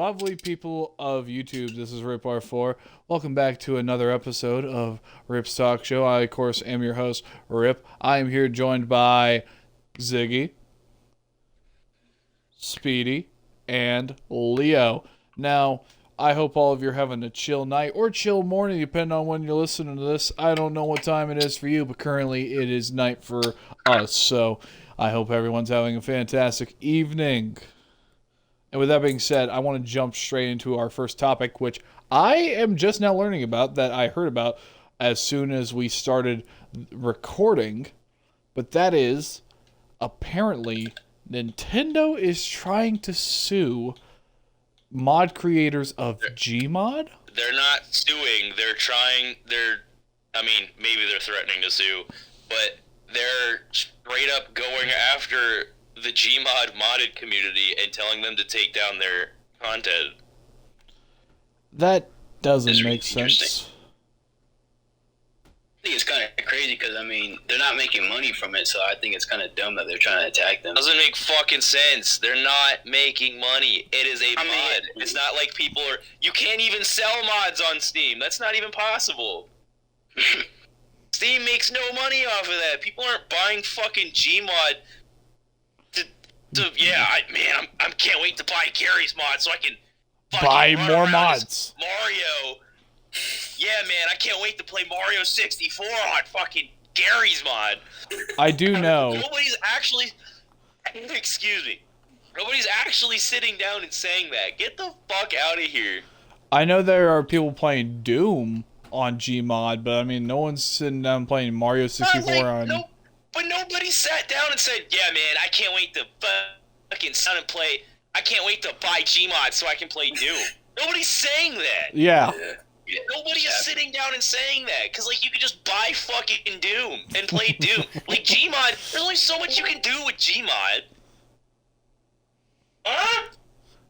lovely people of YouTube. This is Rip4. Welcome back to another episode of Rip's Talk Show. I, of course, am your host, Rip. I am here joined by Ziggy, Speedy, and Leo. Now, I hope all of you are having a chill night or chill morning, depending on when you're listening to this. I don't know what time it is for you, but currently it is night for us. So I hope everyone's having a fantastic evening. And with that being said, I want to jump straight into our first topic, which I am just now learning about, that I heard about as soon as we started recording. But that is, apparently, Nintendo is trying to sue mod creators of Gmod? They're not suing. Maybe they're threatening to sue, but they're straight up going after the Gmod modded community and telling them to take down their content. That doesn't make sense. I think it's kind of crazy because, they're not making money from it, so I think it's kind of dumb that they're trying to attack them. Doesn't make fucking sense. They're not making money. It is a mod. It's not like people are... You can't even sell mods on Steam. That's not even possible. Steam makes no money off of that. People aren't buying fucking Gmod I can't wait to buy Gary's mod so I can buy more mods. Mario. Yeah, man, I can't wait to play Mario 64 on fucking Gary's mod. I do know. Nobody's actually... Excuse me. Nobody's actually sitting down and saying that. Get the fuck out of here. I know there are people playing Doom on Gmod, but no one's sitting down playing Mario 64 on... No, but nobody sat down and said, yeah, man, I can't wait to fucking sit and play... I can't wait to buy Gmod so I can play Doom. Nobody's saying that. Yeah. Nobody is sitting down and saying that, because, you could just buy fucking Doom and play Doom. Gmod, there's only so much you can do with Gmod. Huh?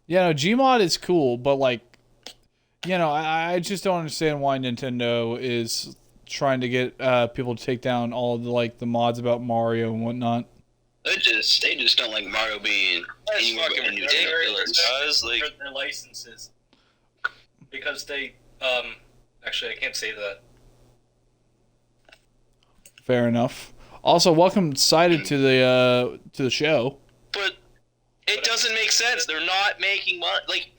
Yeah, no, Gmod is cool, but, I just don't understand why Nintendo is trying to get people to take down all of the mods about Mario and whatnot. They just don't like Mario being anywhere but in New ridiculous. Their licenses. Because they... Actually, I can't say that. Fair enough. Also, welcome Cited to the show. But it doesn't make sense. They're not making money.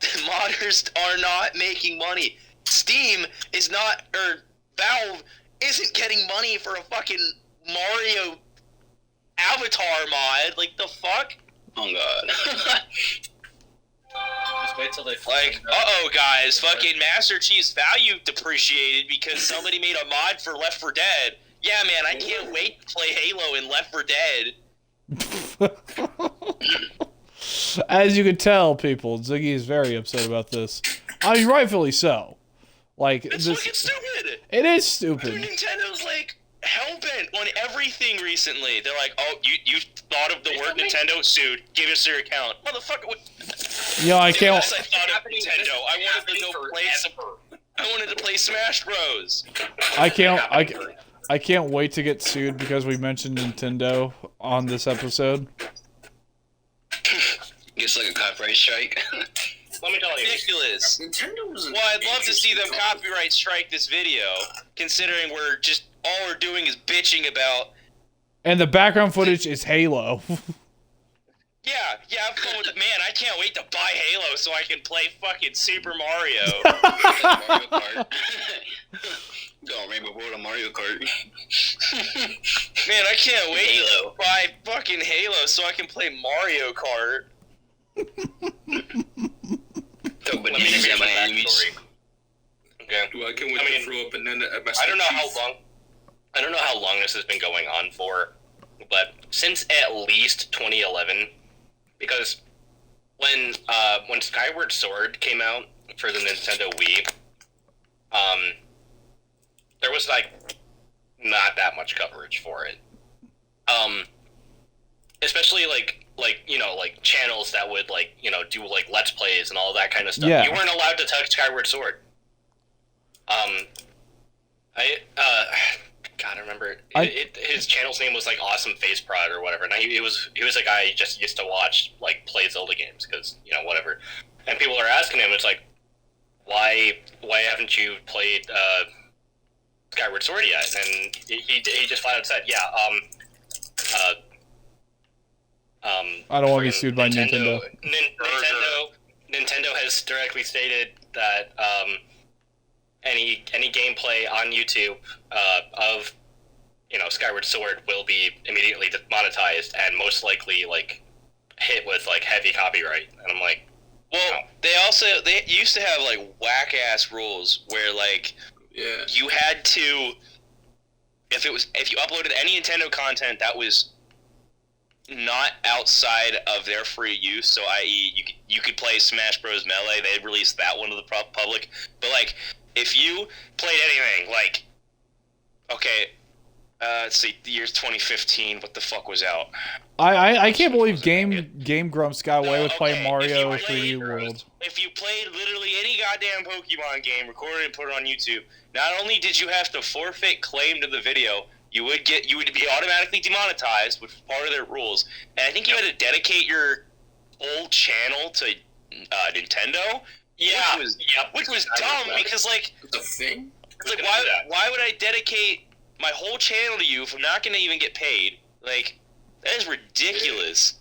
Modders are not making money. Steam is not, or Valve isn't getting money for a fucking Mario avatar mod. The fuck? Oh god. Just wait till they guys, fucking Master Chief's value depreciated because somebody made a mod for Left 4 Dead. Yeah, man, I can't wait to play Halo in Left 4 Dead. As you can tell, people, Ziggy is very upset about this. Rightfully so. It's fucking stupid. It is stupid. Nintendo's hell-bent on everything recently. They're like, oh, you thought of the word Nintendo, sued. Give us your account. Motherfucker, what? I can't... Yes, I thought of Nintendo. I wanted to play Smash Bros. I can't wait to get sued because we mentioned Nintendo on this episode. Gets a copyright strike. Let me tell you. Ridiculous. Well, I'd love to see them copyright strike this video, considering all we're doing is bitching about... And the background footage is Halo. Yeah, have fun with it. Man, I can't wait to buy Halo so I can play fucking Super Mario. Mario Kart. Go Rainbow Road on Mario Kart. Man, I can't wait to buy fucking Halo so I can play Mario Kart. Let me see my enemies. Okay. Well, I can't wait to throw up banana at my I don't know how long this has been going on for, but since at least 2011, because when Skyward Sword came out for the Nintendo Wii, there was not that much coverage for it. Especially channels that would do Let's Plays and all that kind of stuff. Yeah. You weren't allowed to touch Skyward Sword. God, I remember his channel's name was Awesome Face Prod or whatever, and he was a guy who just used to watch play Zelda games because whatever. and people are asking him, it's like, why haven't you played Skyward Sword yet? And he just flat out said, yeah, I don't want to be sued by Nintendo. Nintendo has directly stated that any gameplay on YouTube of Skyward Sword will be immediately demonetized and most likely like hit with like heavy copyright. And I'm like, well, they used to have like whack ass rules where like you had to if you uploaded any Nintendo content that was not outside of their free use, so i.e. you could play Smash Bros. Melee, they released that one to the public, but like if you played anything like let's see, the year's 2015, what the fuck was out? I can't believe Game Grumps got away with playing Mario 3D World. If you played literally any goddamn Pokemon game, recorded and put it on YouTube, not only did you have to forfeit claim to the video, you would be automatically demonetized, which was part of their rules. And I think you had to dedicate your whole channel to Nintendo. Yeah, which was dumb because like the thing. Like why would I dedicate my whole channel to you if I'm not going to even get paid? Like, that is ridiculous.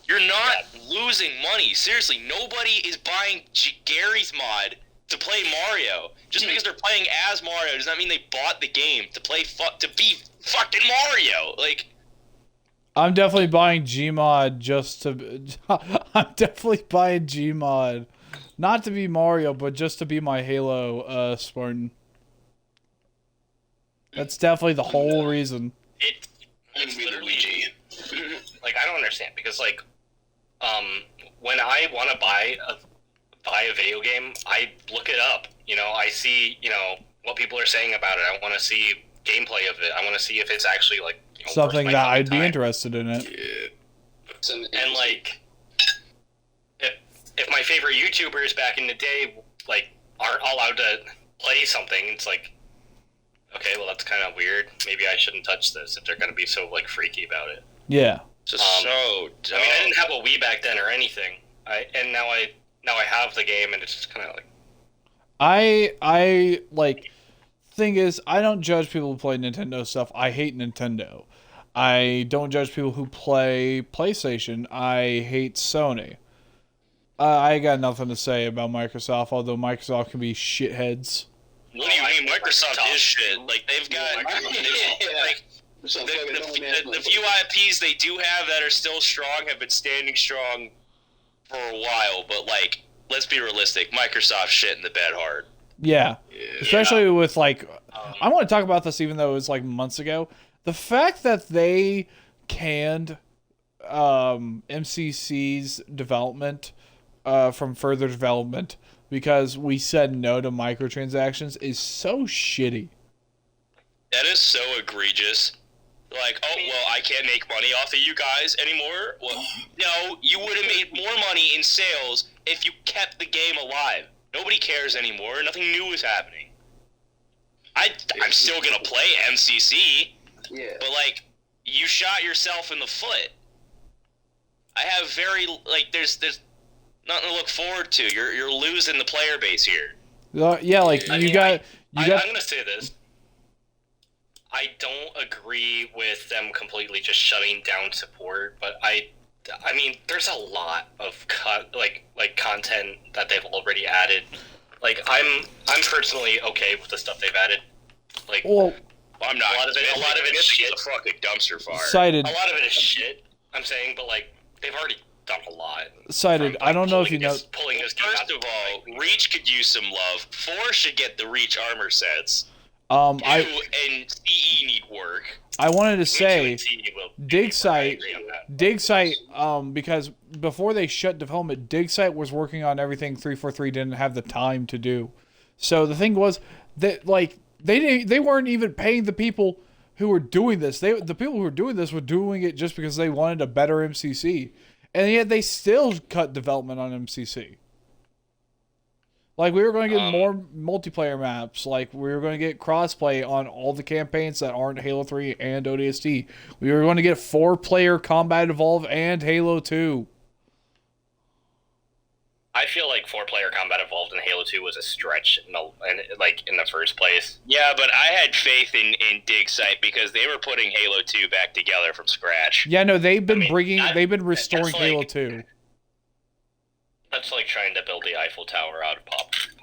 You're not losing money. Seriously, nobody is buying Gary's mod to play Mario. Just because they're playing as Mario does not mean they bought the game to be fucking Mario. Like, I'm definitely buying Gmod just to... I'm definitely buying Gmod. Not to be Mario, but just to be my Halo Spartan. That's definitely the whole reason. It's literally... Like, I don't understand, because, like, when I want to buy a video game, I look it up. I see, what people are saying about it. I want to see gameplay of it. I want to see if it's actually, like, something that I'd be interested in it. Yeah. And, like, if my favorite YouTubers back in the day, like, aren't allowed to play something, it's like, okay, well, that's kind of weird. Maybe I shouldn't touch this if they're going to be so, like, freaky about it. Yeah. Just so dumb. I mean, I didn't have a Wii back then or anything. And now I have the game, and it's just kind of like... I like... Thing is, I don't judge people who play Nintendo stuff. I hate Nintendo. I don't judge people who play PlayStation. I hate Sony. I got nothing to say about Microsoft, although Microsoft can be shitheads. What do you mean? Microsoft is shit. Like, they've got... like, the few IPs they do have that are still strong have been standing strong for a while, but, like, let's be realistic. Microsoft shit in the bed hard. Yeah. Especially with, like... I want to talk about this even though it was, like, months ago. The fact that they canned MCC's development from further development because we said no to microtransactions is so shitty. That is so egregious. Like, oh, well, I can't make money off of you guys anymore? Well, no, you would have made more money in sales if you kept the game alive. Nobody cares anymore. Nothing new is happening. I'm still going to play MCC, but, like, you shot yourself in the foot. I have there's nothing to look forward to. You're losing the player base here. Yeah, like, I'm going to say this. I don't agree with them completely just shutting down support, but I mean, there's a lot of content that they've already added. Like, I'm personally okay with the stuff they've added. Like, well, I'm not. A lot of it is shit. A fucking dumpster fire. Cited. A lot of it is shit. I'm saying, but like, they've already done a lot. Cited. I don't know if you know. First of all, Reach could use some love. 4 should get the Reach armor sets. 2 and CE need work. I wanted to say, Dig Site, because before they shut development, Dig Site was working on everything 343 didn't have the time to do. So the thing was that, like, they weren't even paying the people who were doing this. The people who were doing this were doing it just because they wanted a better MCC, and yet they still cut development on MCC. Like, we were going to get more multiplayer maps. Like, we were going to get crossplay on all the campaigns that aren't Halo 3 and ODST. We were going to get 4-player Combat Evolve and Halo 2. feel like 4-player combat involved in Halo 2 was a stretch in the first place. Yeah, but I had faith in Dig Site because they were putting Halo 2 back together from scratch. Yeah, no, they've been I mean, restoring that's Halo like- 2. That's like trying to build the Eiffel Tower out of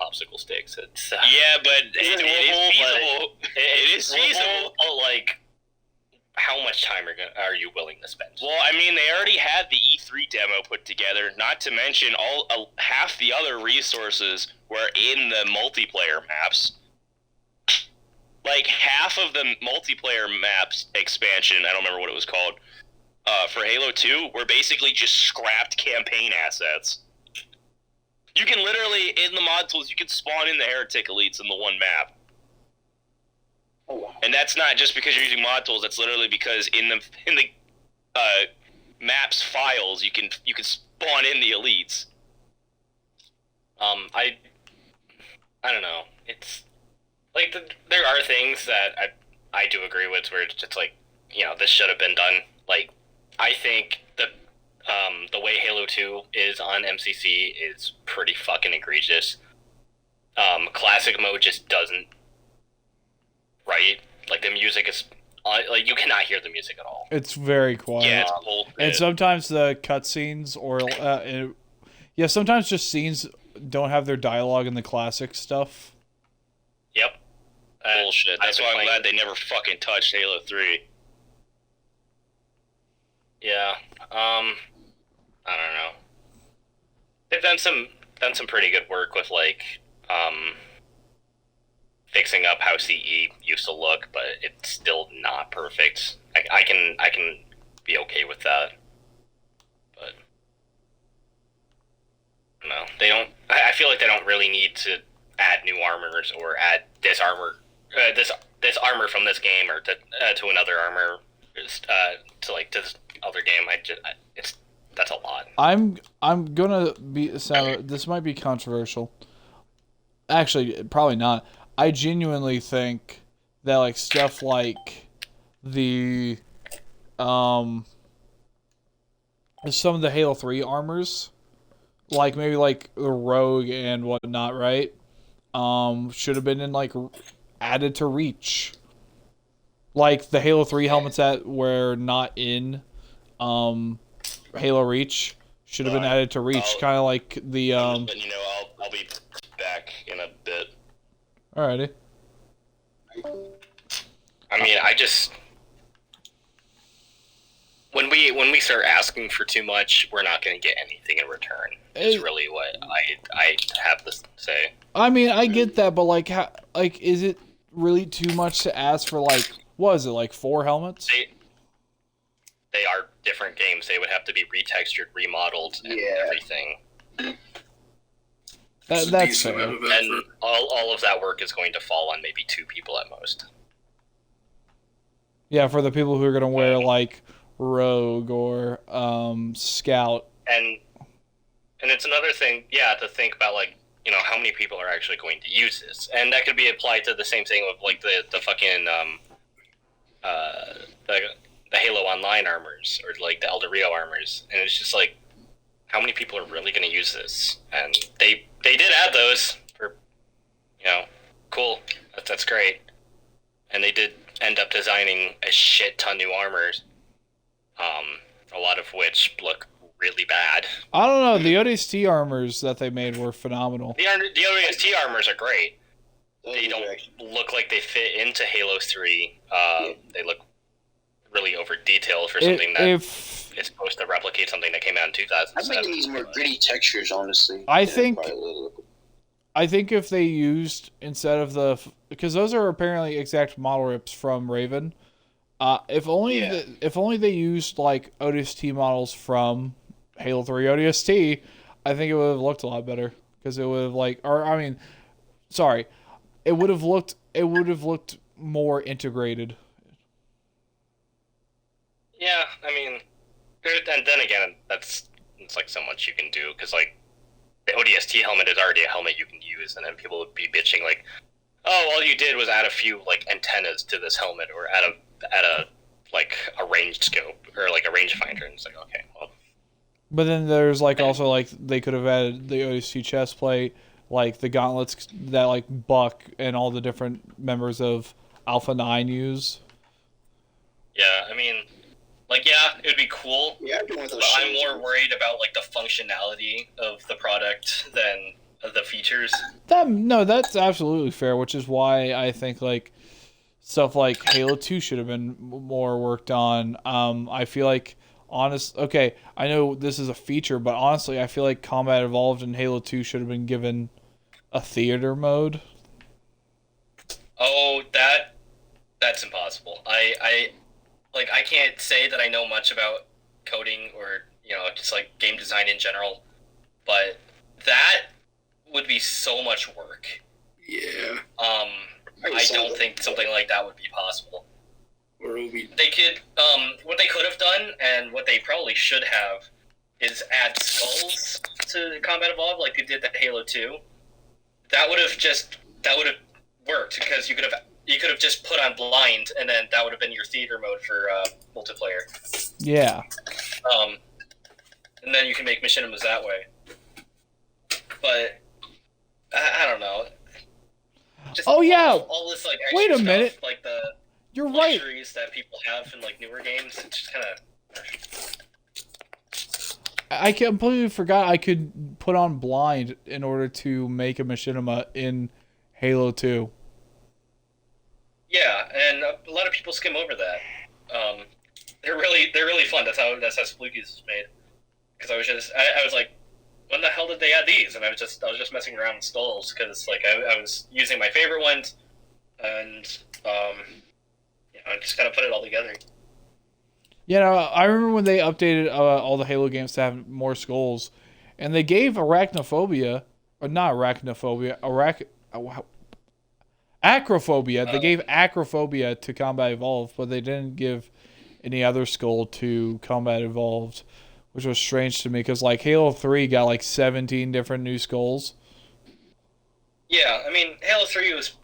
popsicle sticks. It's Yeah, but It's it is doable, feasible. but It is feasible. But, like, how much time are you willing to spend? Well, I mean, they already had the E3 demo put together. Not to mention, half the other resources were in the multiplayer maps. Like half of the multiplayer maps expansion, I don't remember what it was called, for Halo 2 were basically just scrapped campaign assets. You can literally, in the mod tools, you can spawn in the Heretic Elites in the one map. Oh, wow. And that's not just because you're using mod tools. That's literally because in the maps files, you can spawn in the elites. I don't know. It's like there are things that I do agree with where it's just like, you know, this should have been done. Like, I think the way Halo 2 is on MCC is pretty fucking egregious. Classic mode just doesn't. Right? Like, the music is... like, you cannot hear the music at all. It's very quiet. Yeah, it's cool. And sometimes the cutscenes sometimes just scenes don't have their dialogue in the classic stuff. Yep. Bullshit. That's why I'm glad they never fucking touched Halo 3. Yeah. I don't know. They've done some pretty good work with, like, fixing up how CE used to look, but it's still not perfect. I can be okay with that. But no, they don't. I feel like they don't really need to add new armors or add this armor, this armor from this game or to another armor, to this other game. That's a lot. I'm gonna be sound. This might be controversial. Actually, probably not. I genuinely think that like stuff like the some of the Halo 3 armors, like maybe like the Rogue and whatnot, right? Should have been in like added to Reach. Like the Halo 3 helmets that were not in Halo Reach should have been added to Reach, kind of like the But you know, I'll be back in a bit. Alrighty. I mean, when we start asking for too much, we're not going to get anything in return. Is really what I have to say. I mean, I get that, but like, is it really too much to ask for? Like, what is it, like 4 helmets? They are different games. They would have to be retextured, remodeled, and everything. That's fair. And all of that work is going to fall on maybe 2 people at most. Yeah, for the people who are gonna wear like Rogue or Scout. And it's another thing, to think about, like, you know, how many people are actually going to use this, and that could be applied to the same thing with like the fucking the Halo Online armors or like the El Dorado armors, and it's just like, how many people are really going to use this? And they did add those for, you know, cool. That's great. And they did end up designing a shit ton new armors, a lot of which look really bad. I don't know. The ODST armors that they made were phenomenal. The ODST armors are great. They don't look like they fit into Halo 3. They look really over detailed for something that is supposed to replicate something that came out in 2007. I think it needs more gritty textures, honestly. I think if they used, instead of because those are apparently exact model rips from Raven. If only they used like ODST models from Halo 3 ODST, I think it would have looked a lot better, because it would have it would have looked more integrated. Yeah, I mean, and then again, it's like so much you can do, because like the ODST helmet is already a helmet you can use, and then people would be bitching like, oh, all you did was add a few like antennas to this helmet, or add a like a ranged scope or like a rangefinder, and it's like, okay, well, But then there's like also like they could have added the ODST chest plate, like the gauntlets that like Buck and all the different members of Alpha 9 use. Yeah, I mean, like, yeah, it would be cool, Yeah, I'm doing those. but I'm more worried about like the functionality of the product than the features. That's absolutely fair, which is why I think like stuff like Halo 2 should have been more worked on. I feel like okay, I know this is a feature, but honestly, I feel like Combat Evolved in Halo 2 should have been given a theater mode. Oh, that's impossible. I can't say that I know much about coding or, just like game design in general, but that would be so much work. Yeah. I don't think something like that would be possible. Or it'll be. They could, what they could have done, and what they probably should have, is add skulls to Combat Evolved like they did to Halo 2. That would have worked, because you could have just put on blind, and then that would have been your theater mode for multiplayer. Yeah. And then you can make machinimas that way. But I don't know. Just Oh, yeah. all this like extra Wait a stuff, minute. like the You're right. luxuries that people have in like newer games. It's just kind of. I completely forgot I could put on blind in order to make a machinima in Halo 2. Yeah, and a lot of people skim over that. They're really fun. That's how Spookies is made. Because I was like, when the hell did they add these? And I was just messing around with skulls because like I was using my favorite ones, and I just kind of put it all together. Yeah, no, I remember when they updated all the Halo games to have more skulls, and they gave Acrophobia. They gave Acrophobia to Combat Evolved, but they didn't give any other skull to Combat Evolved, which was strange to me because like Halo 3 got like 17 different new skulls. Yeah, I mean Halo 3 was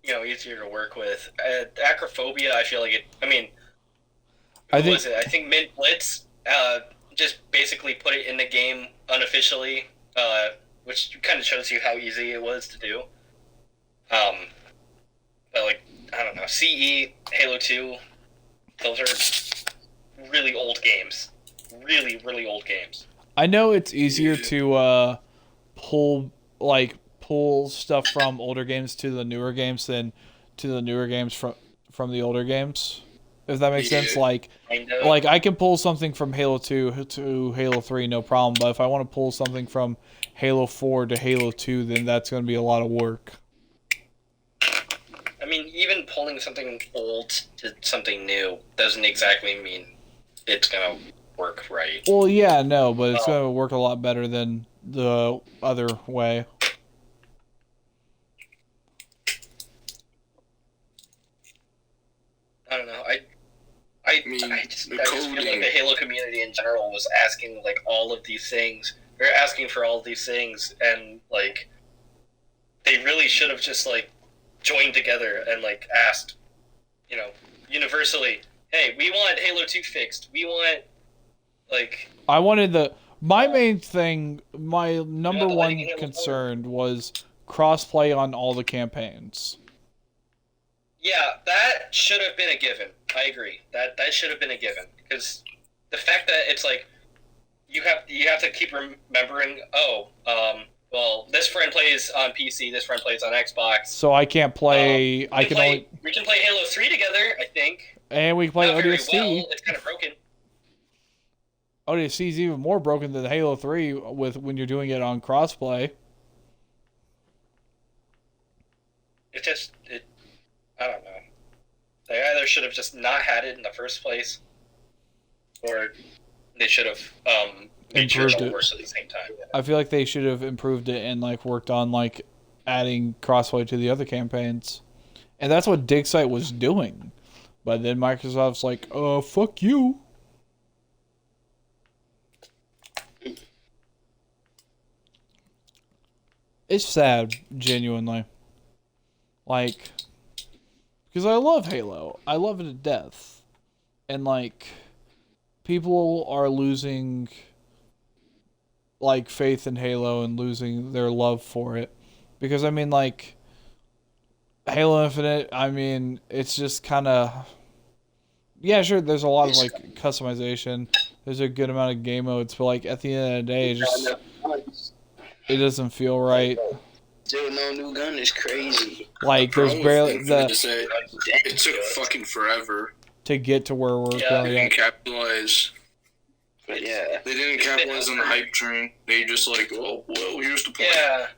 easier to work with. Acrophobia, I feel like it. I mean, I think Mint Blitz just basically put it in the game unofficially, which kind of shows you how easy it was to do. But like, I don't know, CE, Halo 2, those are really old games. Really, really old games. I know it's easier to pull stuff from older games to the newer games than to the newer games from the older games. If that makes sense, like I can pull something from Halo 2 to Halo 3, no problem. But if I want to pull something from Halo 4 to Halo 2, then that's going to be a lot of work. I mean, even pulling something old to something new doesn't exactly mean it's going to work right. Well, yeah, no, but it's going to work a lot better than the other way. I don't know. I just feel like the Halo community in general was asking like all of these things. They're asking for all of these things, and like they really should have just like joined together and like asked, universally, hey, we want Halo 2 fixed. We want like. I wanted my main thing, my number one concern was crossplay on all the campaigns. Yeah, that should have been a given. I agree. That should have been a given, because the fact that it's like you have to keep remembering. Well, this friend plays on PC. This friend plays on Xbox. So I can't play. We can play Halo 3 together, I think. And we can play Not ODST. very well. It's kind of broken. ODST is even more broken than Halo 3 when you're doing it on crossplay. I don't know. They either should have just not had it in the first place, or they should have made sure it works at the same time. I feel like they should have improved it and like worked on like adding crossplay to the other campaigns, and that's what Dig-Site was doing. But then Microsoft's like, fuck you. It's sad, genuinely. Like, because I love Halo. I love it to death. And, like, people are losing like faith in Halo and losing their love for it. Because I mean, like, Halo Infinite, I mean, it's just kind of, yeah, sure, there's a lot of like customization. There's a good amount of game modes, but like at the end of the day, it doesn't feel right. Still no new gun is crazy. Like there's barely it took fucking forever to get to where we're They currently didn't at. capitalize. But yeah, They didn't capitalize on the hype train. They just like, well, here's the point. Yeah.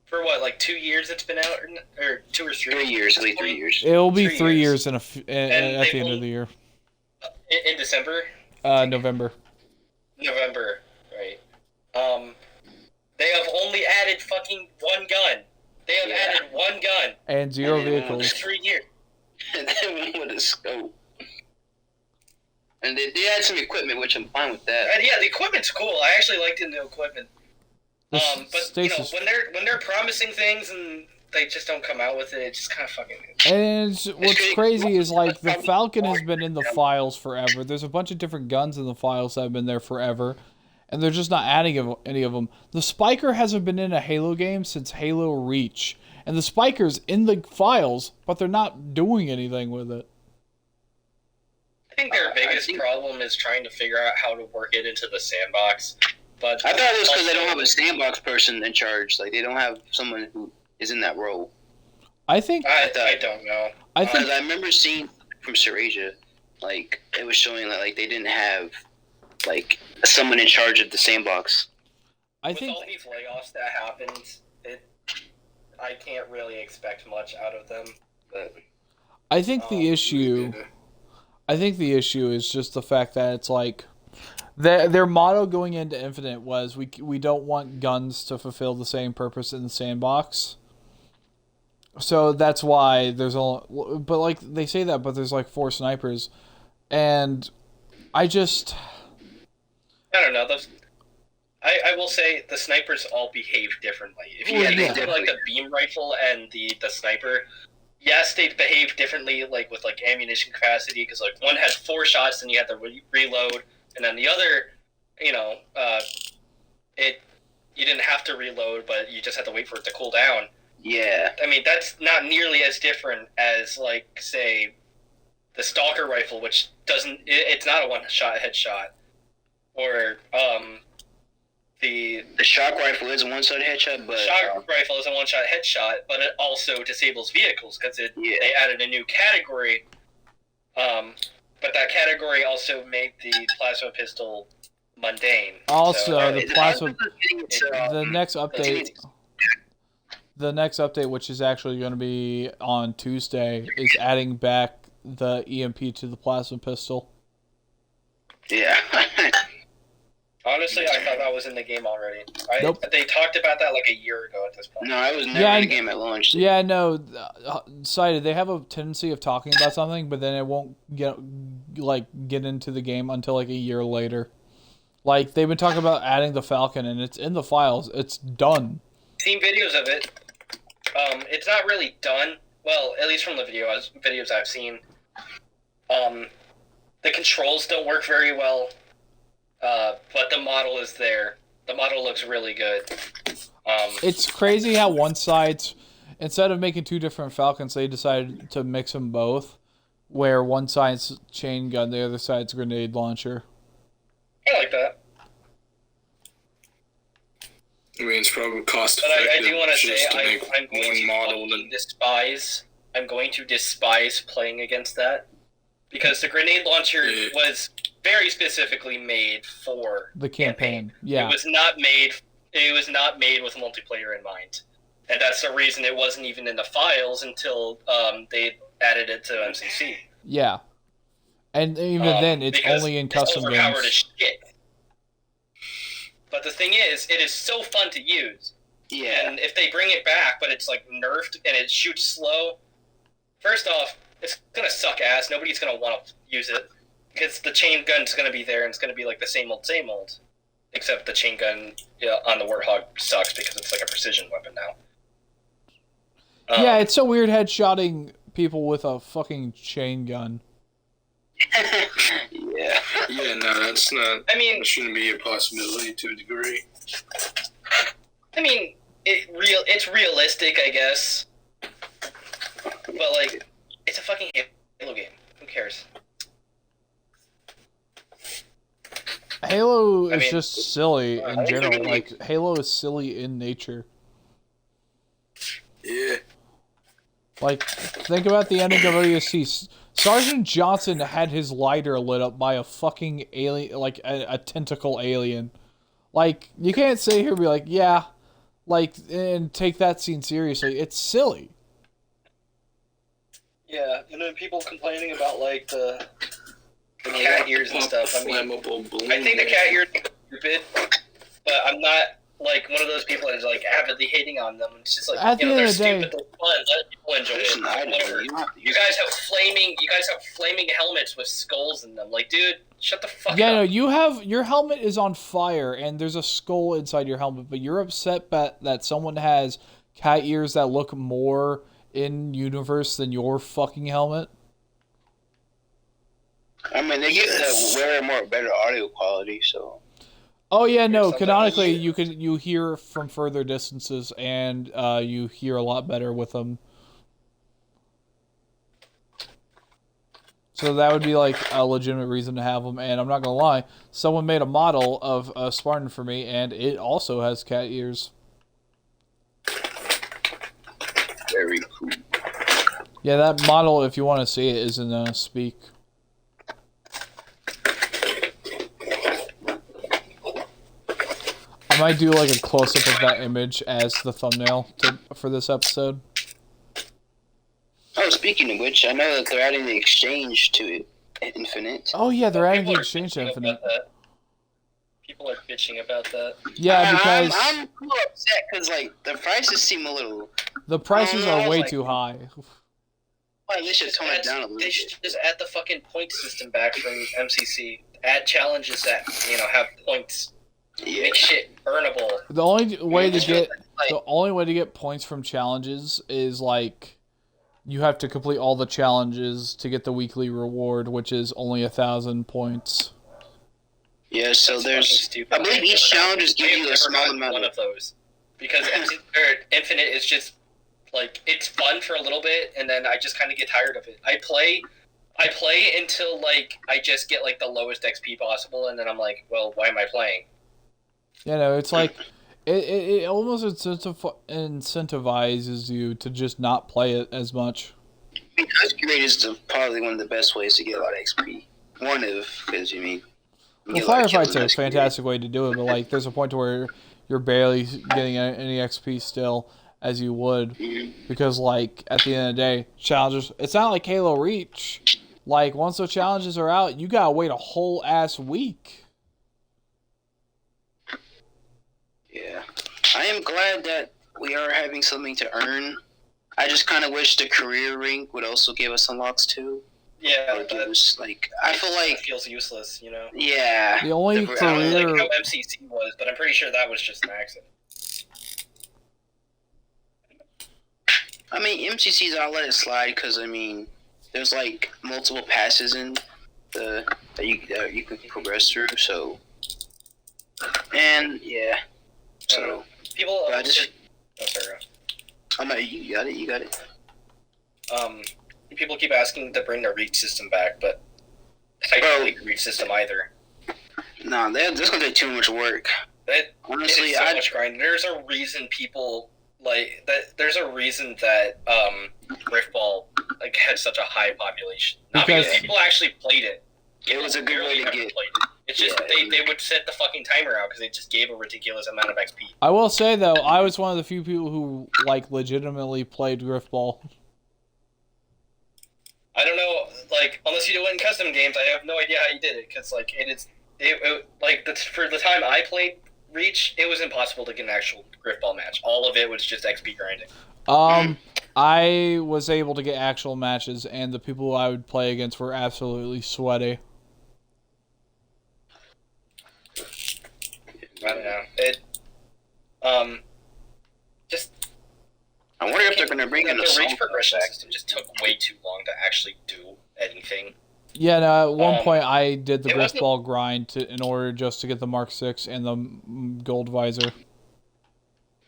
For what, like 2 years it's been out, or 2 or 3? 3 years, at least 3 years. It'll be 3 3 years years. at the end of the year. In December? November. November, right. They have only added fucking one gun. They have added one gun. And 0 And then vehicles. 3 years. And then with a scope. And they had some equipment, which I'm fine with that. And yeah, the equipment's cool. I actually liked the new equipment. The But you know, stasis. when they're promising things and they just don't come out with it, it's just kind of fucking. And what's crazy is like the Falcon has been in the files forever. There's a bunch of different guns in the files that have been there forever, and they're just not adding any of them. The Spiker hasn't been in a Halo game since Halo Reach, and the Spiker's in the files, but they're not doing anything with it. I think their biggest problem is trying to figure out how to work it into the sandbox. But I thought it was because they don't have a sandbox person in charge. Like, they don't have someone who is in that role. I think. I don't know. I think. Because I remember seeing from Surasia, like, it was showing that, like, they didn't have, like, someone in charge of the sandbox. I With think. all these layoffs that happened, I can't really expect much out of them. But I think the issue. I think the issue is just the fact that it's like their motto going into Infinite was we don't want guns to fulfill the same purpose in the sandbox. So that's why there's only, but like they say that, but there's like 4 snipers, and I don't know. I will say the snipers all behave differently. If you did like the beam rifle and the sniper, yes, they behave differently, like with like ammunition capacity, because like one had 4 shots and you had to reload, and then the other, you know, you didn't have to reload, but you just had to wait for it to cool down. Yeah. I mean, that's not nearly as different as like say the Stalker rifle, which it's not a one-shot headshot, or the shock rifle is a one-shot headshot, but shock rifle is a one-shot headshot, but it also disables vehicles because they added a new category. But that category also made the plasma pistol mundane. Also, So, the plasma. The next update, which is actually going to be on Tuesday, is adding back the EMP to the plasma pistol. Yeah. honestly, I thought that was in the game already. Nope. They talked about that like a year ago at this point. No, I was never in the game at launch. Yeah, no, Cited, they have a tendency of talking about something, but then it won't get into the game until like a year later. Like, they've been talking about adding the Falcon, and it's in the files. It's done. Seen videos of it. It's not really done. Well, at least from the videos I've seen. The controls don't work very well. But the model is there. The model looks really good. It's crazy how one side's, instead of making 2 different Falcons, they decided to mix them both, where one side's chain gun, the other side's grenade launcher. I like that. I mean, it's probably cost But effective. I do want to say just to make I'm going one to model. fucking despise. I'm going to despise playing against that, because the grenade launcher was very specifically made for The campaign. Yeah. It was not made. It was not made with multiplayer in mind, and that's the reason it wasn't even in the files until they added it to MCC. Yeah. And even then, it's Because only in it's custom overpowered games. as shit. But the thing is, it is so fun to use. Yeah. And if they bring it back, but it's like nerfed and it shoots slow, first off, it's gonna suck ass. Nobody's gonna want to use it because the chain gun's gonna be there and it's gonna be like the same old. Except the chain gun on the Warthog sucks because it's like a precision weapon now. Yeah, it's so weird headshotting people with a fucking chain gun. Yeah. Yeah, no, that's not. I mean, That shouldn't be a possibility to a degree. I mean, it's realistic, I guess. But, like, it's a fucking Halo game. Who cares? Halo is mean, just silly in general. really- Like, Halo is silly in nature. Yeah. Like, think about the ending of ODST. Sergeant Johnson had his lighter lit up by a fucking alien, like a tentacle alien. Like, you can't sit here and be like, yeah, like, and take that scene seriously. It's silly. Yeah, and then people complaining about, like, the cat ears and stuff. I mean, Flammable balloon. I think the cat ears are stupid, but I'm not, like, one of those people that's, like, avidly hating on them. It's just like, At the they're end of the day- stupid, they're fun, let people enjoy Listen, I it. know, Whatever. You guys have flaming helmets with skulls in them. Like, dude, shut the fuck Yeah, up. no, your helmet is on fire, and there's a skull inside your helmet, but you're upset that someone has cat ears that look more in universe than your fucking helmet. I mean, they get the way better audio quality, so. Oh yeah, no. something Canonically, like- you hear from further distances, and you hear a lot better with them. So that would be like a legitimate reason to have them. And I'm not gonna lie, someone made a model of a Spartan for me, and it also has cat ears. Very cool. Yeah, that model, if you want to see it, is in Speak. I might do like a close-up of that image as the thumbnail for this episode. Oh, speaking of which, I know that they're adding the exchange to Infinite. Oh yeah, they're adding People the are exchange to bitching Infinite. about that. People are bitching about that. Yeah, because I'm a little upset because like the prices seem a little. the prices I are way was like- too high. Like they should tone it down a little They bit. should just add the fucking point system back from MCC. Add challenges that, have points. Yeah. Make shit earnable. The only way to Yeah, get like- the only way to get points from challenges is like you have to complete all the challenges to get the weekly reward, which is only 1,000 points. Yeah, so That's there's. fucking stupid. I believe each challenge just gives I've you a never small gotten amount one of those because Infinite is just like it's fun for a little bit, and then I just kind of get tired of it. I play until like I just get like the lowest XP possible, and then I'm like, well, why am I playing? You know, it's like it almost incentivizes you to just not play it as much. Upgrade is probably one of the best ways to get a lot of XP. One of, because you mean. you Well, get a lot of kills firefights in are a Upgrade. fantastic way to do it, but like there's a point to where you're barely getting any XP still as you would. Mhm. Because, like, at the end of the day, challenges... It's not like Halo Reach. Like, once those challenges are out, you gotta wait a whole ass week. Yeah. I am glad that we are having something to earn. I just kind of wish the career rank would also give us unlocks too. Yeah, Or give that us, like... I feel like... feels useless, Yeah. The only The- I don't career... like how MCC was, but I'm pretty sure that was just an accident. I mean, MCC's, I'll let it slide because, I mean, there's, like, multiple passes in that you can progress through, so... And, yeah. So... People, I just... oh, sorry. Oh, no, you got it. People keep asking to bring the reach system back, but I don't like the reach system either. Nah, that's gonna take too much work. Honestly, It's so much grind. There's a reason people like that. There's a reason that Riftball like had such a high population. Not because Because- people actually played it. It was a good way to People get... played it. It's just Yeah. they would set the fucking timer out because they just gave a ridiculous amount of XP. I will say, though, I was one of the few people who, like, legitimately played Griffball. I don't know, like unless you do it in custom games, I have no idea how you did it because like for the time I played Reach, it was impossible to get an actual Griffball match. All of it was just XP grinding. I was able to get actual matches, and the people I would play against were absolutely sweaty. I don't know. Just I wonder if they're gonna bring in a the song reach progression back. system just took way too long to actually do anything. Yeah, no, at one point I did the it grist wasn't- ball grind in order just to get the Mark 6 and the gold visor.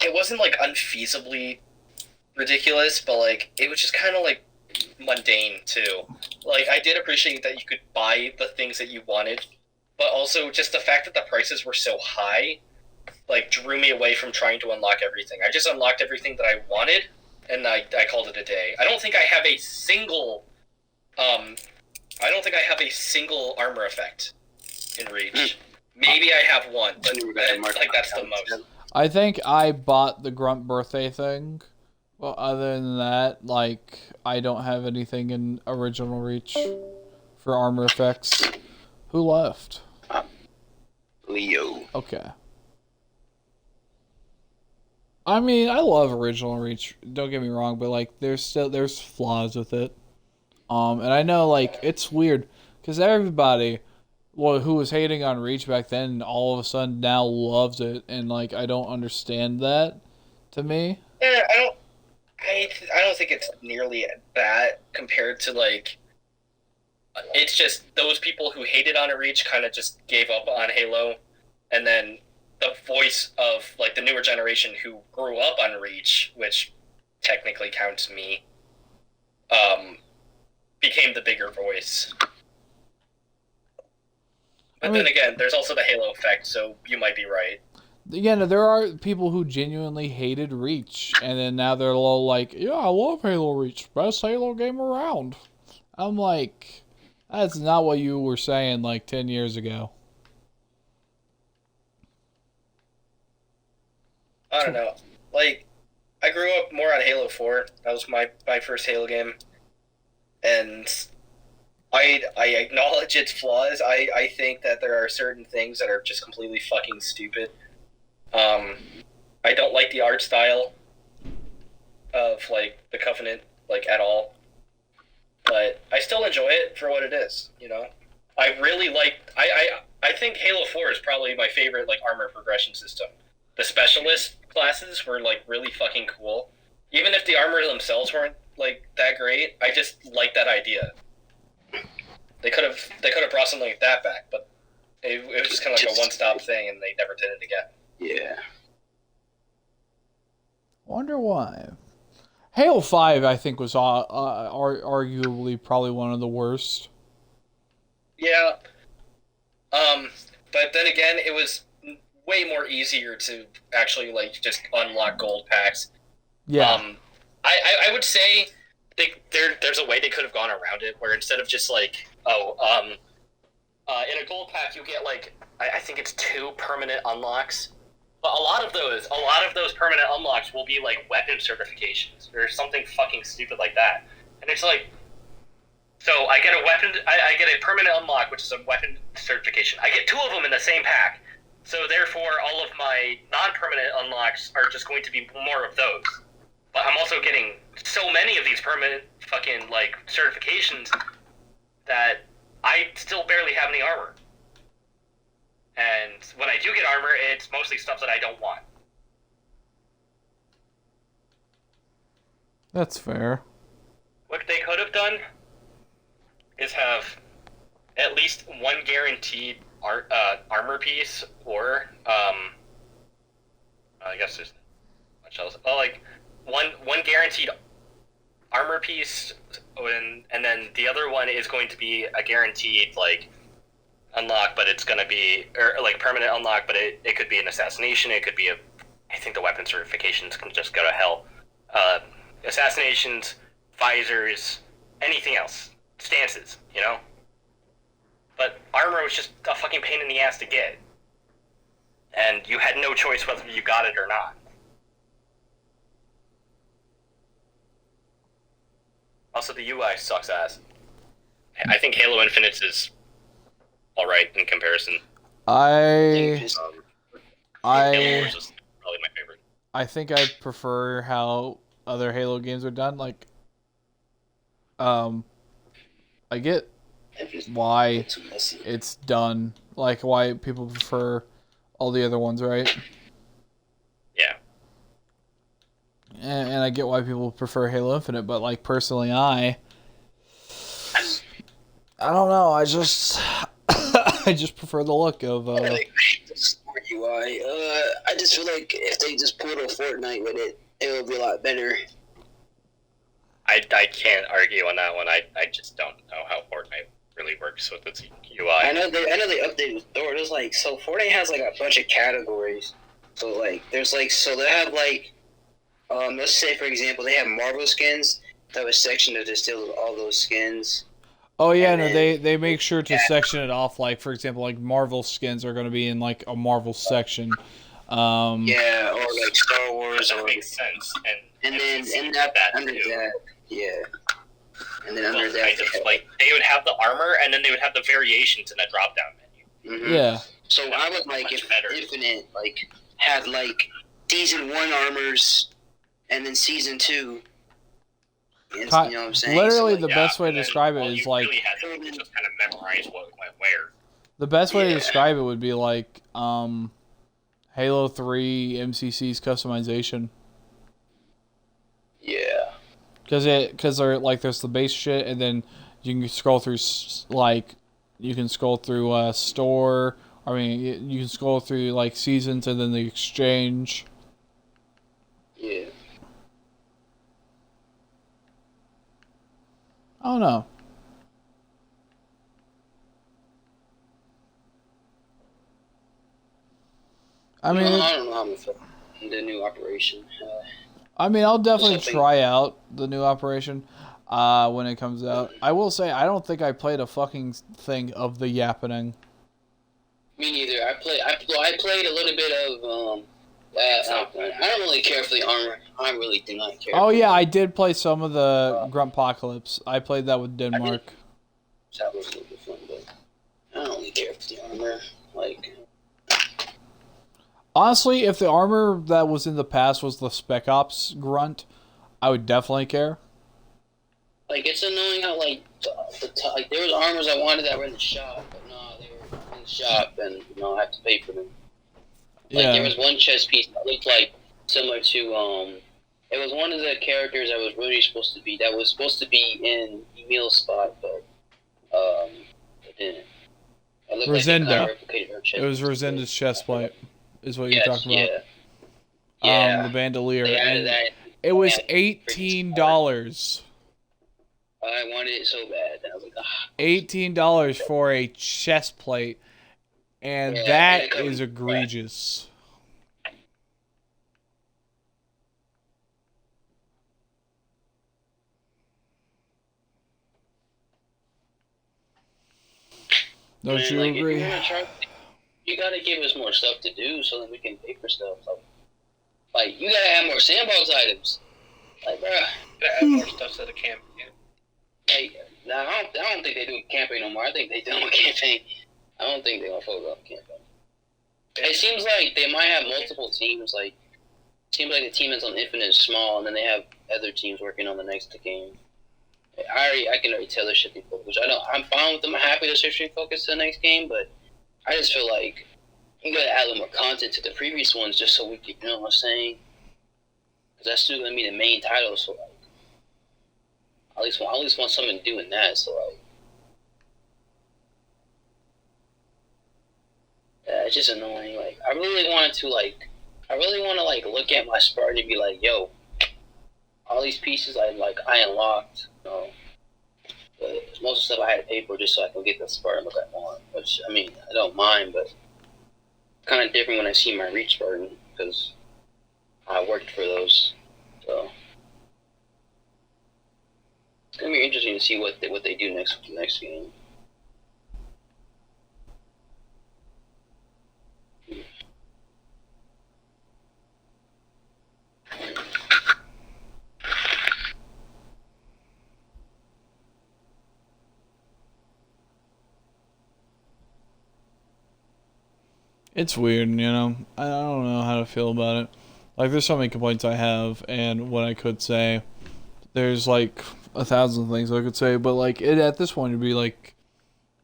It wasn't like unfeasibly ridiculous, but like it was just kind of like mundane too. Like I did appreciate that you could buy the things that you wanted, but also just the fact that the prices were so high, like drew me away from trying to unlock everything. I just unlocked everything that I wanted, and I called it a day. I don't think I have a single, armor effect in Reach. Maybe I have one, but that's the most. I think I bought the Grunt birthday thing. Well, other than that, like, I don't have anything in original Reach for armor effects. Who left? Leo. Okay. I mean, I love original Reach. Don't get me wrong, but like, there's flaws with it. And I know like it's weird because everybody, who was hating on Reach back then, all of a sudden now loves it, and like I don't understand that. To me, Yeah, I don't think it's nearly that compared to like. It's just those people who hated on Reach kind of just gave up on Halo, and then the voice of like the newer generation who grew up on Reach, which technically counts me, became the bigger voice. But then again, there's also the Halo effect, so you might be right. yeah, no, there are people who genuinely hated Reach, and then now they're all like, "Yeah, I love Halo Reach, best Halo game around." I'm like, that's not what you were saying like 10 years ago. I don't know. Like, I grew up more on Halo 4. That was my first Halo game. And I acknowledge its flaws. I think that there are certain things that are just completely fucking stupid. I don't like the art style of, like, the Covenant, like, at all. But I still enjoy it for what it is, you know? I really like... I think Halo 4 is probably my favorite, like, armor progression system. The specialist classes were like really fucking cool. Even if the armor themselves weren't like that great, I just like that idea. They could have brought something like that back, but it was just kind of like a one-stop thing, and they never did it again. Yeah. Wonder why. Halo 5, I think, was arguably probably one of the worst. Yeah. But then again, it was way more easier to actually like just unlock gold packs. Yeah. I would say there's a way they could have gone around it, where instead of just like in a gold pack you get like I think it's 2 permanent unlocks, but a lot of those permanent unlocks will be like weapon certifications or something fucking stupid like that, and it's like. So I get a weapon. I get a permanent unlock, which is a weapon certification. I get 2 of them in the same pack. So therefore, all of my non-permanent unlocks are just going to be more of those. But I'm also getting so many of these permanent fucking, like, certifications that I still barely have any armor. And when I do get armor, it's mostly stuff that I don't want. That's fair. What they could have done is have at least one guaranteed armor piece, or I guess there's much else. Oh, like one guaranteed armor piece, and then the other one is going to be a guaranteed like unlock, but it's going to be or like permanent unlock, but it could be an assassination. It could be I think the weapon certifications can just go to hell. Assassinations, visors, anything else, stances, you know. But armor was just a fucking pain in the ass to get. And you had no choice whether you got it or not. Also, the UI sucks ass. I think Halo Infinite is alright in comparison. Halo Wars is probably my favorite. I think I prefer how other Halo games are done. Like, I get why it's done, like why people prefer all the other ones, right? Yeah. And I get why people prefer Halo Infinite, but like personally, I I don't know. I just I just prefer the look of. I like the smart UI. I just feel like if they just pulled a Fortnite with it, it would be a lot better. I can't argue on that one. I just don't know how Fortnite really works with its UI. I know they updated with Thor. There's like, so Fortnite has like a bunch of categories. So like there's like, so they have like let's say for example they have Marvel skins. They have a section that distills all those skins. Oh yeah, And no, then- they make sure to section it off. Like for example, like Marvel skins are going to be in like a Marvel section. Yeah, or like Star Wars, That or makes sense. and then MCC and did that under too. that, yeah, and then Well, under that, kind of, like they would have the armor, and then they would have the variations in a drop-down menu. mhm. Yeah, So I would like Much if better. Infinite like had like season 1 armors, and then season 2. You know what I'm saying? literally so, the like, best way to and then describe it all is you like really had to do was just kind of memorize what went where. the best way to Yeah. describe it would be like Halo 3 MCC's customization. yeah, Because they're like there's the base shit, and then you can scroll through like you can scroll through store. I mean, you can scroll through like seasons, and then the exchange. yeah. I don't know. I mean, I don't know how I'm feel the new operation. I'll definitely something- try out the new operation when it comes out. I will say I don't think I played a fucking thing of the yappening. Me neither. I played a little bit of I don't really care for the armor. I really do not care. Oh yeah, I did play some of the Gruntpocalypse. I played that with Denmark. That was a little bit fun, but I don't really care for the armor. Like, Honestly, if the armor that was in the past was the Spec Ops grunt, I would definitely care. like it's annoying how like like there was armors I wanted that were in the shop, but no, they were in the shop, and I have to pay for them. Like there Yeah. was one chest piece that looked like similar to it was one of the characters that was really supposed to be in Emil's spot, but it didn't. It looked like Rosenda. they kinda replicated her chest It was piece. Rosenda's chest plate, is what you're Yes, talking about. yeah. Yeah. The bandolier. They added And that. it was Yeah. $18. I wanted it so bad, and I was like, $18 for a chest plate, and Yeah, that and it comes- is egregious. Don't man, you like, if agree? you're gonna charge, you gotta give us more stuff to do so that we can pay for stuff. Like you gotta have more sandbox items. Like, bruh, Gotta add more stuff to the campaign. like, nah, I don't think they do campaign no more. I think they do a campaign. I don't think they're gonna focus on campaign. It seems like they might have multiple teams. Like, seems like the team that's on Infinite is small, and then they have other teams working on the next game. I can already tell this should be focused. I'm fine with them. I'm happy to switch focus to the next game, but I just feel like you gotta add a little more content to the previous ones just so we can, you know what I'm saying? Because that's still gonna be the main title. So like, I at least want something to do in that. So like, yeah, it's just annoying. Like, I really want to look at my Spartan and be like, yo, all these pieces I unlocked. But most of the stuff I had to pay for just so I can get the Spartan look I want. Which, I mean, I don't mind, but kind of different when I see my Reach Spartan because I worked for those. So it's gonna be interesting to see what they do next game. It's weird, you know. I don't know how to feel about it. Like, there's so many complaints I have, and what I could say. There's like 1,000 things I could say, but like at this point, it'd be like,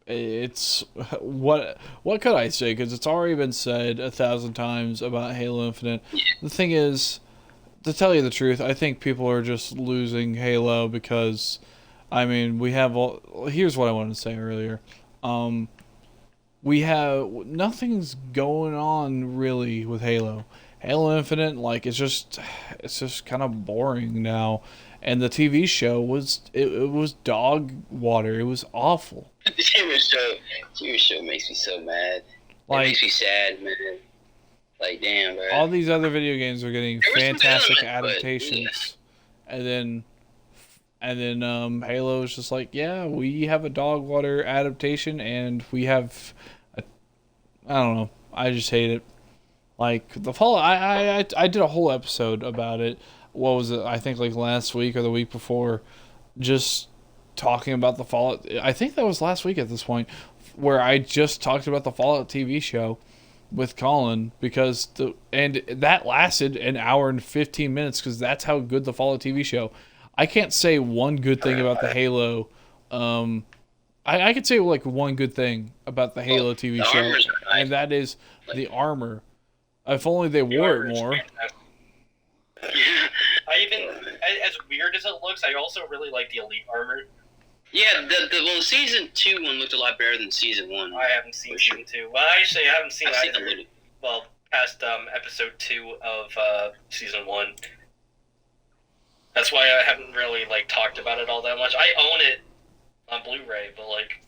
it's what could I say? Because it's already been said 1,000 times about Halo Infinite. The thing is, to tell you the truth, I think people are just losing Halo because I mean, we have all. Here's what I wanted to say earlier. We have nothing's going on really with Halo. Halo Infinite, like it's just kind of boring now. And the TV show was it was dog water. It was awful. The TV show makes me so mad. Like, it makes me sad, man. Like, damn, bro. all these other video games are getting There were some fantastic elements, adaptations, and then Halo is just like, yeah, we have a dog water adaptation, and we have, I don't know, I just hate it. Like the Fallout, I did a whole episode about it. What was it? I think like last week or the week before, just talking about the Fallout. I think that was last week at this point, where I just talked about the Fallout TV show with Colin because and that lasted an hour and 15 minutes because that's how good the Fallout TV show. I can't say one good thing about the Halo. I could say like one good thing about the Halo TV show, and that is the armor. If only they wore it more. I even, as weird as it looks, I also really like the Elite armor. Yeah, the season 2 one looked a lot better than season 1. I haven't seen season 2. Well, actually, I haven't seen I've either. Well, past episode 2 of season 1. That's why I haven't really like talked about it all that much. I own it on Blu-ray, but like.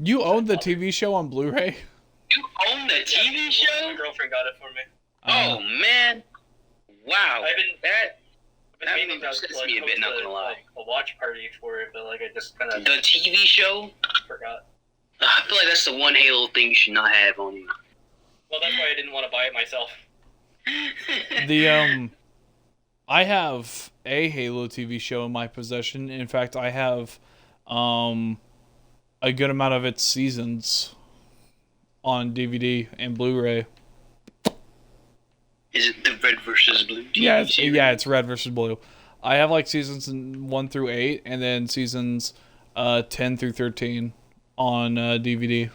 You own the TV show on Blu-ray? You own the TV show? My girlfriend got it for me. Oh man! Wow. I've been meaning to upsets like me a bit, not host gonna lie. a watch party for it, but like I just kind of The TV show? forgot. I feel like that's the one Halo thing you should not have on you. Well, that's why I didn't want to buy it myself. I have a Halo TV show in my possession. In fact, I have a good amount of its seasons on DVD and Blu-ray. Is it the red versus blue? Yeah, it's red versus blue. I have like seasons 1 through 8, and then seasons 10 through 13 on DVD.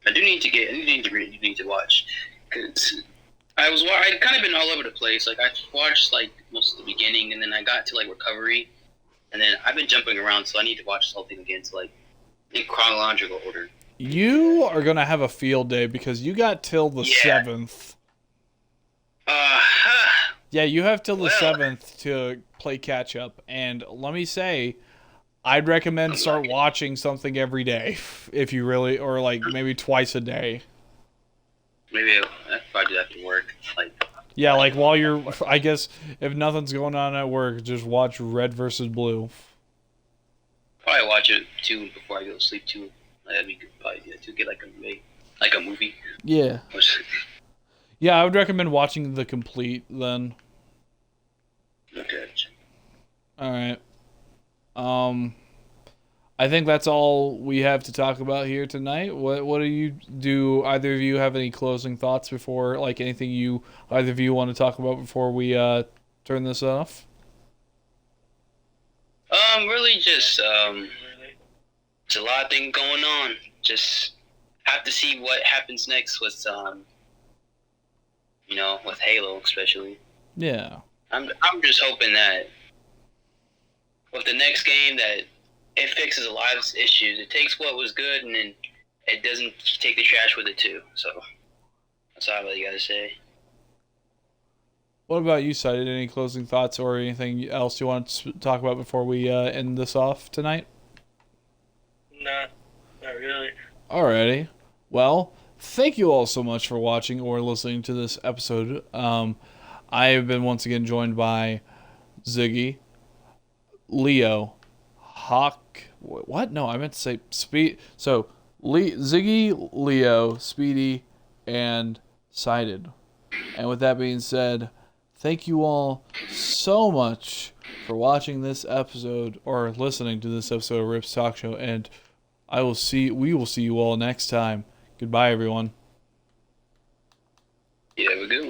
I need to watch because I kind of been all over the place. Like I watched like most of the beginning, and then I got to like recovery, and then I've been jumping around, so I need to watch the whole thing again. So like in chronological order. You are gonna have a field day because you got till the 7th. Yeah, you have till the 7th to play catch up, and let me say, I'd recommend start watching something every day if you really, or like maybe twice a day. Maybe I'll probably do that after work. Yeah, like while you're, I guess if nothing's going on at work, just watch Red versus Blue. Probably watch it too before I go to sleep too. That'd be good. Probably to get like a movie. Yeah. Yeah, I would recommend watching the complete then. Okay. All right. I think that's all we have to talk about here tonight. What do either of you have any closing thoughts before, like anything either of you want to talk about before we turn this off? Really just there's a lot of things going on. Just have to see what happens next with with Halo especially. Yeah. I'm just hoping that with the next game that it fixes a lot of issues. It takes what was good and then it doesn't take the trash with it too. So that's all I really gotta say. What about you, Cited? Any closing thoughts or anything else you want to talk about before we end this off tonight? Nah, not really. Alrighty. Well, thank you all so much for watching or listening to this episode. I have been once again joined by Ziggy, Leo, Hawk. What? No, I meant to say Speed. So, Ziggy, Leo, Speedy, and Cited. And with that being said, thank you all so much for watching this episode or listening to this episode of Rip's Talk Show. And we will see you all next time. Goodbye, everyone. Yeah, have a good one.